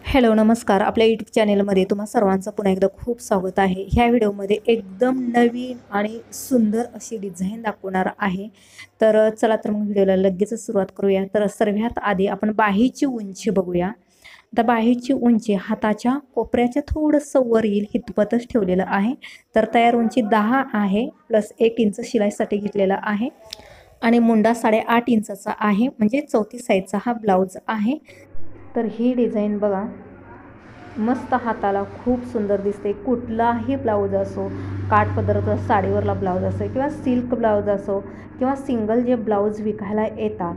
Hello नमस्कार. आपल्या YouTube चॅनलमध्ये तुम्हा सर्वांचं पुन्हा एकदा खूप स्वागत आहे. ह्या व्हिडिओमध्ये एकदम नवीन आणि सुंदर अशी डिझाईन दाखवणार आहे. तर चला तर मग व्हिडिओला लगेच सुरुवात करूया. तर सर्वात आधी आपण बाहीची उंची बघूया. तर बाहीची उंची हाताच्या कोपऱ्याच्या थोडंसं वर येईल इतपतच ठेवलेलं आहे. तर तयार उंची 10 आहे प्लस 1 इंच शिलाईसाठी घेतलेला आहे आणि मुंडा 8.5 इंचाचा आहे, म्हणजे 34 साईजचा हा ब्लाऊज आहे. तर ही डिझाईन बघा, मस्त हाताला खूप सुंदर दिसते. कुठलाही ब्लाऊज असो, काठपदराचा साडीवरला ब्लाऊज असो किंवा सिल्क ब्लाऊज असो किंवा सिंगल जे ब्लाऊज विकायला येतात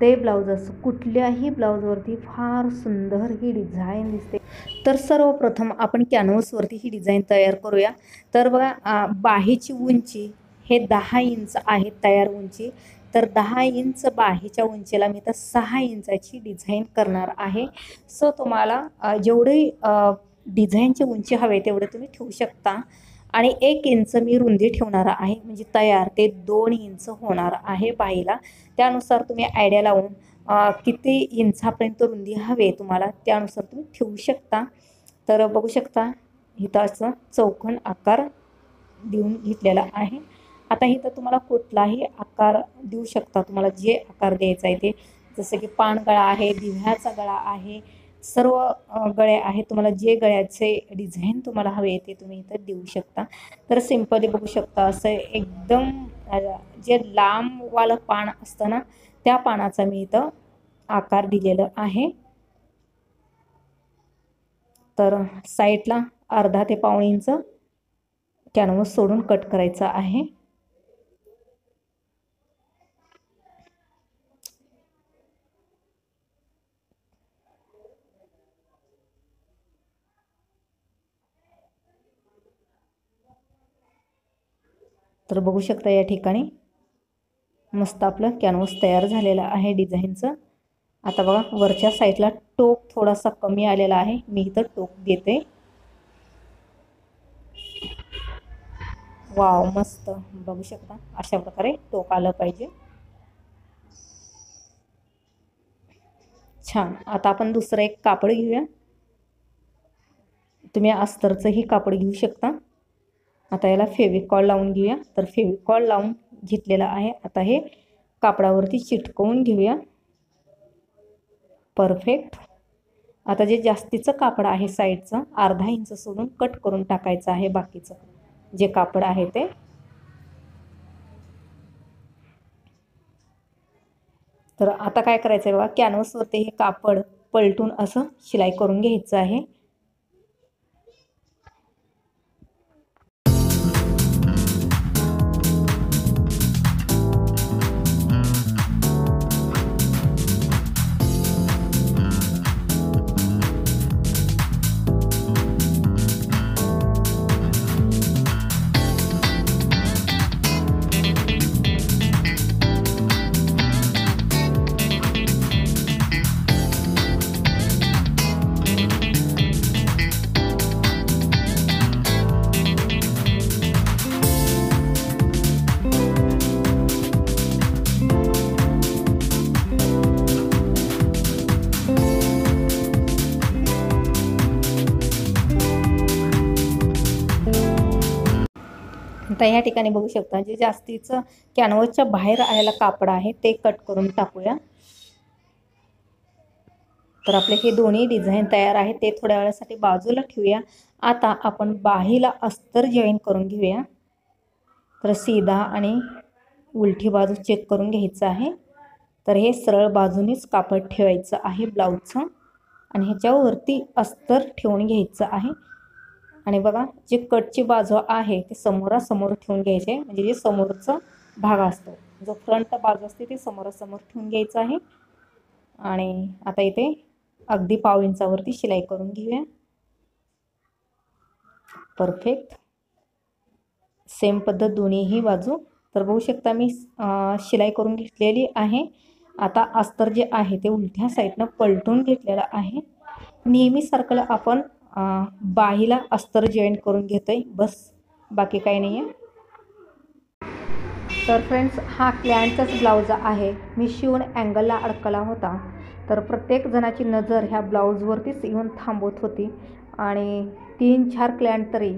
ते ब्लाऊज असो, कुठल्याही ब्लाऊजवरती फार सुंदर ही डिझाईन दिसते. तर सर्वप्रथम आपण कॅनव्हासवरती ही डिझाईन तयार करूया. तर बघा, बाहीची उंची हे 10 इंच आहे तयार उंची. तर 10 इंच बाहीच्या उंचीला मी तर 6 इंचाची डिझाईन करणार आहे. सो तुम्हाला जेवढी डिझाईनची उंची हवे तेवढे तुम्ही ठेवू शकता. आणि 1 इंच मी रुंदी ठेवणार आहे, म्हणजे तयार ते 2 इंच होणार आहे बाहीला. त्यानुसार तुम्ही आयडिया लावून किती इंचापर्यंत रुंदी हवे तुम्हाला त्यानुसार तुम्ही ठेवू शकता. तर बघू शकता इथं असं चौकोन आकार देऊन घेतलेला आहे. आता इथं तुम्हाला कुठलाही आकार देऊ शकता, तुम्हाला जे आकार द्यायचा आहे ते. जसं की पानगळा आहे, दिव्याचा गळा आहे, सर्व गळे आहेत. तुम्हाला जे गळ्याचे डिझाईन तुम्हाला हवे ते तुम्ही इथं देऊ शकता. तर सिंपली बघू शकता असं एकदम जे लांबवालं पान असतं ना, त्या पानाचा मी इथं आकार दिलेला आहे. तर साईडला अर्धा ते पाऊण इंच कॅनव्हास सोडून कट करायचा आहे. तर बघू शकता या ठिकाणी मस्त आपलं कॅनव्हास तयार झालेलं आहे डिझाईनचं. आता बघा वरच्या साईडला टोक थोडासा कमी आलेला आहे, मी इथं टोक देते. वाव, मस्त बघू शकता अशा प्रकारे टोक आलं पाहिजे. छान. आता आपण दुसरं एक कापड घेऊया. तुम्ही अस्तरचंही कापड घेऊ शकता. आता याला फेविकॉल लावून घेऊया. तर फेविकॉल लावून घेतलेला आहे. आता हे कापडावरती चिटकवून घेऊया. परफेक्ट. आता जे जास्तीचं कापड आहे साईडचं अर्धा इंच सोडून कट करून टाकायचं आहे बाकीचं जे कापड आहे ते. तर आता काय करायचं आहे बघा, कॅनव्हासवरती हे कापड पलटून असं शिलाई करून घ्यायचं आहे. आता या ठिकाणी बघू शकता जे जास्तीचं कॅनव्हासच्या बाहेर आलेला कापड आहे ते कट करून टाकूया. तर आपले हे दोन्ही डिझाईन तयार आहे ते थोड्या वेळासाठी बाजूला ठेवूया. आता आपण बाहीला अस्तर जॉईन करून घेऊया. तर सीधा आणि उलटी बाजू चेक करून घ्यायचं आहे. तर हे सरळ बाजूनीच कापड ठेवायचं आहे ब्लाऊजचं आणि ह्याच्यावरती अस्तर ठेवून घ्यायचं आहे. आणि बघा जे कटची बाजू आहे ते समोरासमोर ठेवून घ्यायचे, म्हणजे जे समोरचा भाग असतो जो फ्रंट बाजू असते ते समोरासमोर ठेवून घ्यायचं आहे. आणि आता इथे अगदी पाव इंचावरती शिलाई करून घेऊया. परफेक्ट. सेम पद्धत दोन्हीही बाजू. तर बघू शकता मी शिलाई करून घेतलेली आहे. आता अस्तर जे आहे ते उलट्या साईडनं पलटून घेतलेलं आहे. नेहमीसारखं आपण बाहीला अस्तर जॉईन करून घेतोय, बस बाकी काही नाही आहे. तर फ्रेंड्स हा क्लॅनचाच ब्लाऊज आहे. मी शिवून अँगलला अडकला होता तर प्रत्येक जणाची नजर ह्या ब्लाऊजवरतीच येऊन थांबवत होती आणि 3-4 क्लायंट तरी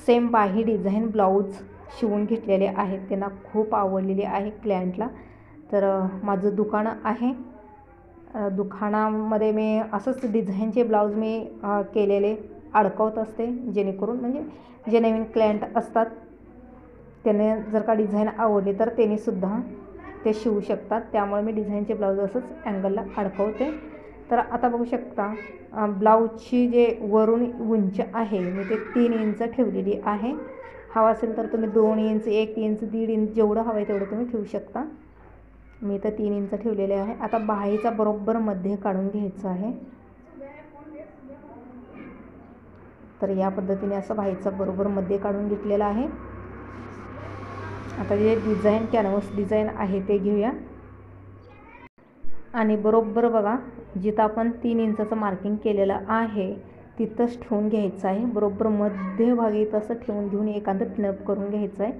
सेम बाही डिझाईन ब्लाऊज शिवून घेतलेले आहेत. त्यांना खूप आवडलेली आहे क्लायंटला. तर माझं दुकान आहे. दुकानामध्ये मी असंच डिझाईनचे ब्लाऊज मी केलेले अडकवत असते, जेणेकरून म्हणजे जे नवीन क्लायंट असतात त्याने जर का डिझाईन आवडली तर त्यांनीसुद्धा ते शिवू शकतात. त्यामुळे मी डिझाईनचे ब्लाऊज असंच अँगलला अडकवते. तर आता बघू शकता ब्लाऊजची जे वरून उंच आहे मी ते 3 इंच ठेवलेली आहे. हवा असेल तर तुम्ही 2 इंच, 1 इंच, 1.5 इंच जेवढं हवं आहे तेवढं तुम्ही ठेवू शकता. मी तर 3 इंच ठेवलेले आहे. आता बाहीचा बरोबर मध्ये काढून घ्यायचं आहे. तर या पद्धतीने असं बाहीचा बरोबर मध्ये काढून घेतलेला आहे. आता जे डिझाईन कॅनव्हास डिझाईन आहे ते घेऊया आणि बरोबर बघा जिथं आपण 3 इंचाचं मार्किंग केलेलं आहे तिथंच ठेवून घ्यायचं आहे. बरोबर मध्यभागी तसं ठेवून घेऊन एखादं पिनअप करून घ्यायचं आहे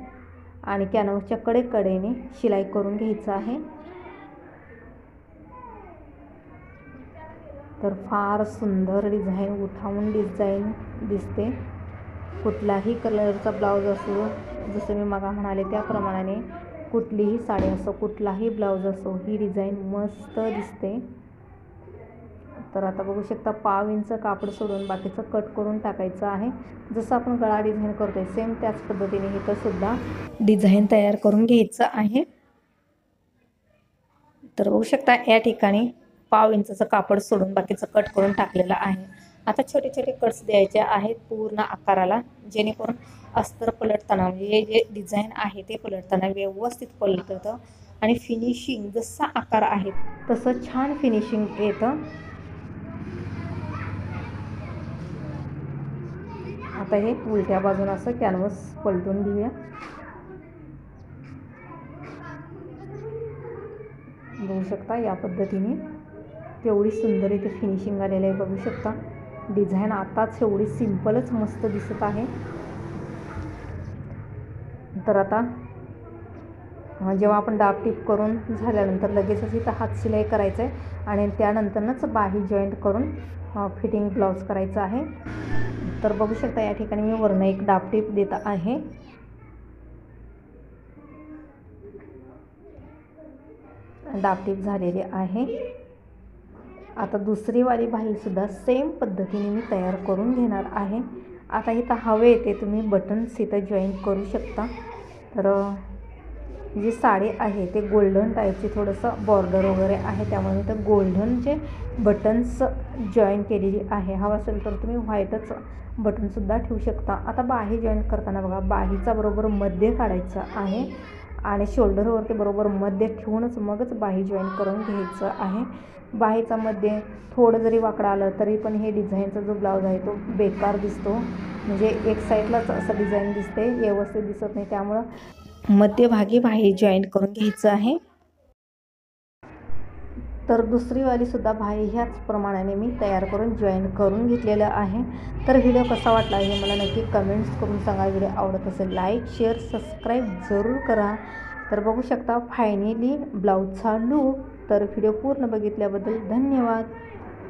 आणि कॅनव्हासच्या कडेने शिलाई करून घ्यायचं आहे. तर फार सुंदर डिझाईन, उठावून डिझाईन दिसते. कुठलाही कलरचा ब्लाऊज असो, जसं मी मागा म्हणाले त्याप्रमाणे कुठलीही साडी असो, कुठलाही ब्लाऊज असो, ही डिझाईन मस्त दिसते. तर आता बघू शकता 1/2 इंच कापड सोडून बाकीचं कट करून टाकायचं आहे. जसं आपण गळा डिझाईन करतोय सेम त्याच पद्धतीने इथं सुद्धा डिझाईन तयार करून घ्यायचं आहे. तर बघू शकता या ठिकाणी 1/2 इंचाचं कापड सोडून बाकीचं कट करून टाकलेलं आहे. आता छोटे छोटे कट्स द्यायचे आहेत पूर्ण आकाराला, जेणेकरून अस्तर पलटताना म्हणजे हे जे डिझाईन आहे ते पलटताना व्यवस्थित पलटतं आणि फिनिशिंग जसा आकार आहे तसं छान फिनिशिंग येतं. आता हे उलट्या बाजून असं कॅनव्हास पलटून घेऊया. बघू शकता या पद्धतीने केवढी सुंदर इथे फिनिशिंग आलेलं आहे. बघू शकता डिझाईन आताच एवढी सिंपलच मस्त दिसत आहे. तर आता जेव्हा आपण डाब टिप करून झाल्यानंतर लगेचच इथं हात शिलाई करायचं आहे आणि त्यानंतरच बाही जॉईंट करून फिटिंग ब्लाऊज करायचं आहे. तर बघू शकता या ठिकाणी मी वरनं एक डाब टिप देत आहे. डाब टिप झालेली आहे. आता दुसरी वाली बाहीसुद्धा सेम पद्धतीने मी तयार करून घेणार आहे. आता इथं हवे ते तुम्ही बटन्स इथं जॉईन करू शकता. तर जी साडी आहे ते गोल्डन टाईपची थोडंसं बॉर्डर वगैरे आहे, त्यामुळे इथं गोल्डनचे बटन्स जॉईन केलेली आहे. हवं असेल तर तुम्ही व्हाईटच बटनसुद्धा ठेवू शकता. आता बाही जॉईन करताना बघा बाहीचा बरोबर मध्ये काढायचा आहे आणि शोल्डरवरती बरोबर मध्ये ठेवूनच मगच बाही जॉईन करून घ्यायचं आहे. बाहीचा मध्ये थोडं जरी वाकडं आलं तरी पण हे डिझाईनचा जो ब्लाऊज आहे तो बेकार दिसतो, म्हणजे एक साईडलाच असं डिझाईन दिसते, व्यवस्थित दिसत नाही. त्यामुळं मध्यभागी बाही जॉईन करून घ्यायचं आहे. तर दुसरीवालीसुद्धा बाही ह्याच प्रमाणाने मी तयार करून जॉईन करून घेतलेलं आहे. तर व्हिडिओ कसा वाटला हे मला नक्की कमेंट्स करून सांगा. व्हिडिओ आवडत असेल लाईक, शेअर, सबस्क्राईब जरूर करा. तर बघू शकता फायनली ब्लाऊजचा लूक. तर व्हिडिओ पूर्ण बघितल्याबद्दल धन्यवाद.